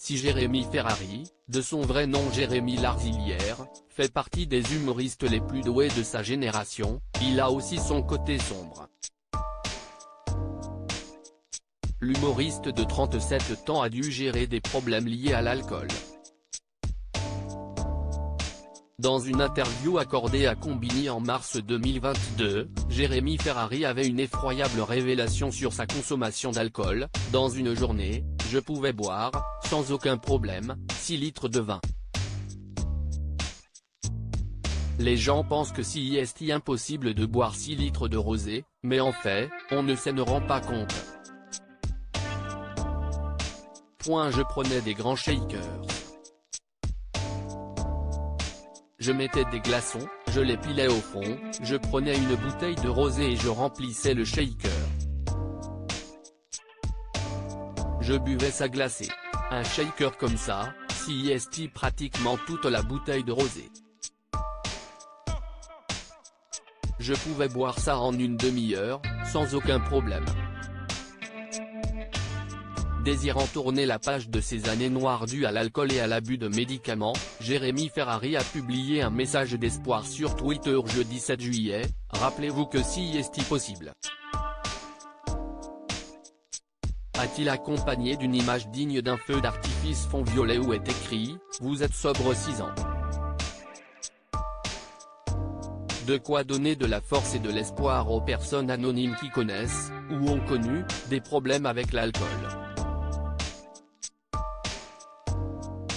Si Jérémy Ferrari, de son vrai nom Jérémy Larzilière, fait partie des humoristes les plus doués de sa génération, il a aussi son côté sombre. L'humoriste de 37 ans a dû gérer des problèmes liés à l'alcool. Dans une interview accordée à Combini en mars 2022, Jérémy Ferrari avait une effroyable révélation sur sa consommation d'alcool. Dans une journée, je pouvais boire, sans aucun problème, 6 litres de vin. Les gens pensent que c'est impossible de boire 6 litres de rosé, mais en fait, on ne s'en rend pas compte. Je prenais des grands shakers. Je mettais des glaçons, je les pilais au fond, je prenais une bouteille de rosé et je remplissais le shaker. Je buvais ça glacé. Un shaker comme ça, c'est pratiquement toute la bouteille de rosé. Je pouvais boire ça en une demi-heure, sans aucun problème. Désirant tourner la page de ces années noires dues à l'alcool et à l'abus de médicaments, Jérémy Ferrari a publié un message d'espoir sur Twitter jeudi 7 juillet, « Rappelez-vous que c'est possible ». A-t-il accompagné d'une image digne d'un feu d'artifice fond violet où est écrit « Vous êtes sobre 6 ans ». De quoi donner de la force et de l'espoir aux personnes anonymes qui connaissent, ou ont connu, des problèmes avec l'alcool.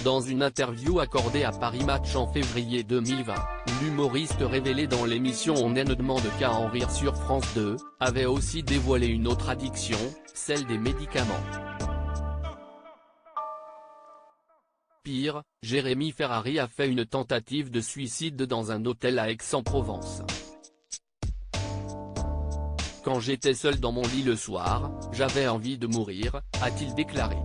Dans une interview accordée à Paris Match en février 2020, l'humoriste révélé dans l'émission On ne demande qu'à en rire sur France 2, avait aussi dévoilé une autre addiction, celle des médicaments. Pire, Jérémy Ferrari a fait une tentative de suicide dans un hôtel à Aix-en-Provence. « Quand j'étais seul dans mon lit le soir, j'avais envie de mourir », a-t-il déclaré.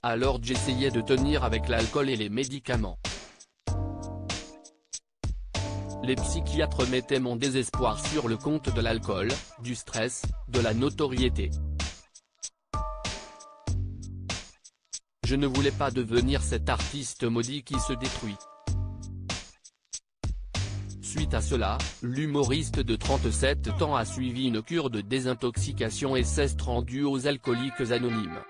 Alors j'essayais de tenir avec l'alcool et les médicaments. Les psychiatres mettaient mon désespoir sur le compte de l'alcool, du stress, de la notoriété. Je ne voulais pas devenir cet artiste maudit qui se détruit. Suite à cela, l'humoriste de 37 ans a suivi une cure de désintoxication et s'est rendu aux Alcooliques Anonymes.